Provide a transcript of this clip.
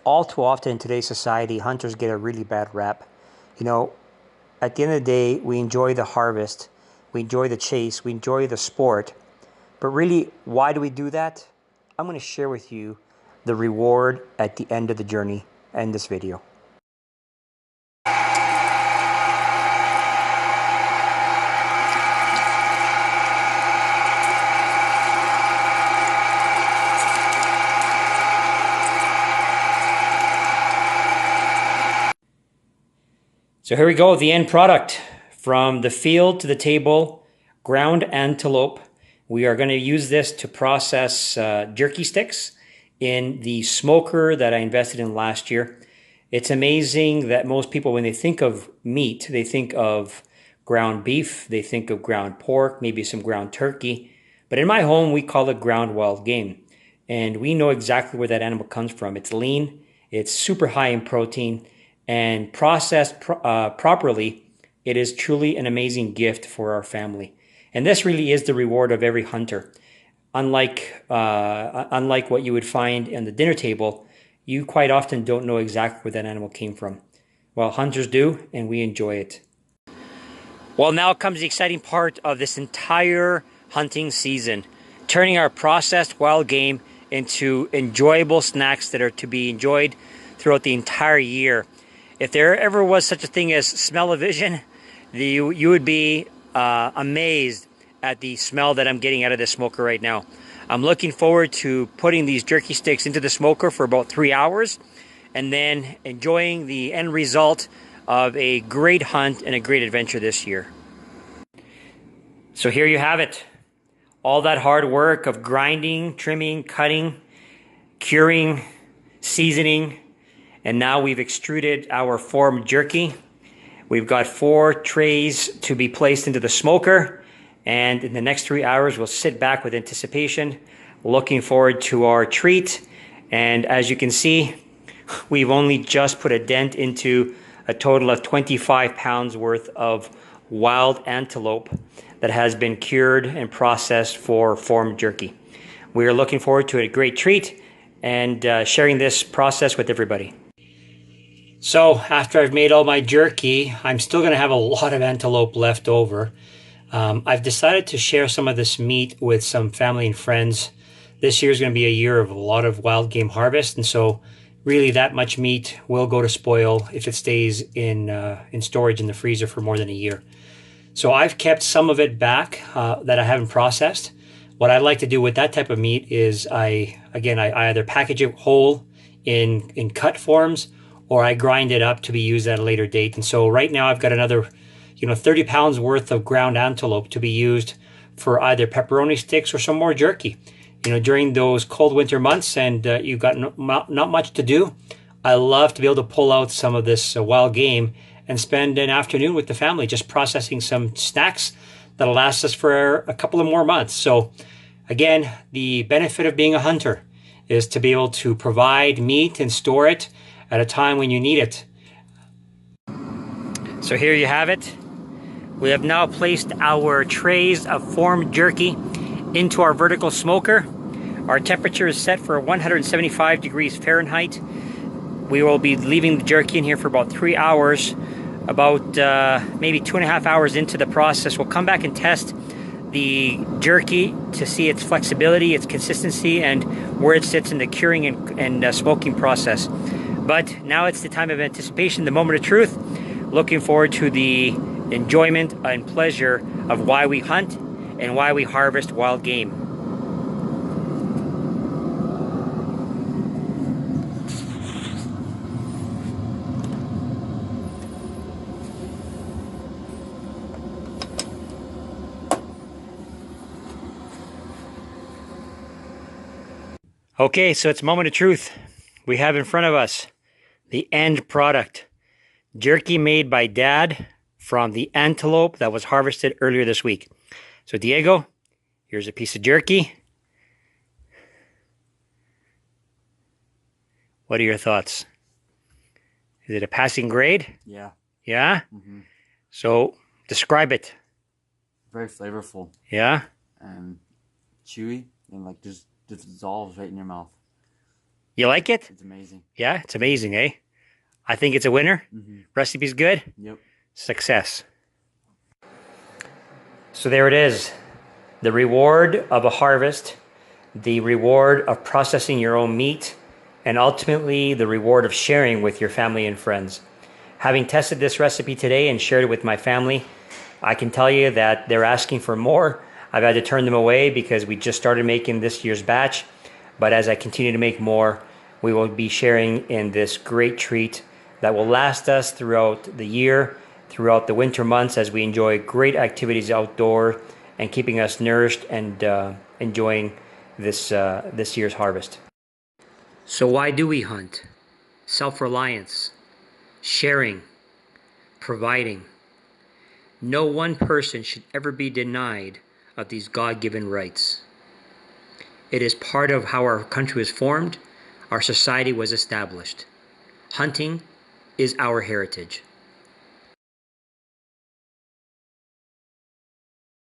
all too often in today's society, hunters get a really bad rap. You know, at the end of the day, we enjoy the harvest, we enjoy the chase, we enjoy the sport. But really, why do we do that? I'm going to share with you the reward at the end of the journey in this video. So here we go, the end product. From the field to the table, ground antelope. We are going to use this to process jerky sticks in the smoker that I invested in last year. It's amazing that most people, when they think of meat, they think of ground beef, they think of ground pork, maybe some ground turkey. But in my home, we call it ground wild game. And we know exactly where that animal comes from. It's lean, it's super high in protein, and processed properly, it is truly an amazing gift for our family. And this really is the reward of every hunter. Unlike what you would find in the dinner table, you quite often don't know exactly where that animal came from. Well, hunters do, and we enjoy it. Well, now comes the exciting part of this entire hunting season, turning our processed wild game into enjoyable snacks that are to be enjoyed throughout the entire year. If there ever was such a thing as smell-o-vision, you would be amazed at the smell that I'm getting out of this smoker right now. I'm looking forward to putting these jerky sticks into the smoker for about 3 hours and then enjoying the end result of a great hunt and a great adventure this year. So here you have it. All that hard work of grinding, trimming, cutting, curing, seasoning, and now we've extruded our formed jerky. We've got 4 trays to be placed into the smoker, and in the next 3 hours we'll sit back with anticipation, looking forward to our treat. And as you can see, we've only just put a dent into a total of 25 pounds worth of wild antelope that has been cured and processed for formed jerky. We are looking forward to a great treat and sharing this process with everybody. So after I've made all my jerky, I'm still going to have a lot of antelope left over. I've decided to share some of this meat with some family and friends. This year is going to be a year of a lot of wild game harvest, and so really that much meat will go to spoil if it stays in storage in the freezer for more than a year. So I've kept some of it back that I haven't processed. What I like to do with that type of meat is I either package it whole in cut forms, or I grind it up to be used at a later date. And so right now I've got another 30 pounds worth of ground antelope to be used for either pepperoni sticks or some more jerky. During those cold winter months and you've got not much to do, I love to be able to pull out some of this wild game and spend an afternoon with the family just processing some snacks that'll last us for a couple of more months. So again, the benefit of being a hunter is to be able to provide meat and store it at a time when you need it. So here you have it. We have now placed our trays of formed jerky into our vertical smoker. Our temperature is set for 175 degrees Fahrenheit. We will be leaving the jerky in here for about 3 hours. About maybe 2.5 hours into the process, we'll come back and test the jerky to see its flexibility, its consistency, and where it sits in the curing and smoking process. But now it's the time of anticipation, the moment of truth. Looking forward to the enjoyment and pleasure of why we hunt and why we harvest wild game. Okay, so it's moment of truth. We have in front of us the end product. Jerky made by Dad from the antelope that was harvested earlier this week. So Diego, here's a piece of jerky. What are your thoughts? Is it a passing grade? Yeah. Yeah? Mm-hmm. So describe it. Very flavorful. Yeah? And chewy and just dissolves right in your mouth. You like it? It's amazing. Yeah, it's amazing, eh? I think it's a winner. Recipe's good. Yep. Success. So there it is. The reward of a harvest, the reward of processing your own meat, and ultimately the reward of sharing with your family and friends. Having tested this recipe today and shared it with my family, I can tell you that they're asking for more. I've had to turn them away because we just started making this year's batch. But as I continue to make more, we will be sharing in this great treat that will last us throughout the year, throughout the winter months as we enjoy great activities outdoor and keeping us nourished and enjoying this year's harvest. So why do we hunt? Self-reliance, sharing, providing. No one person should ever be denied of these God-given rights. It is part of how our country was formed, our society was established. Hunting is our heritage.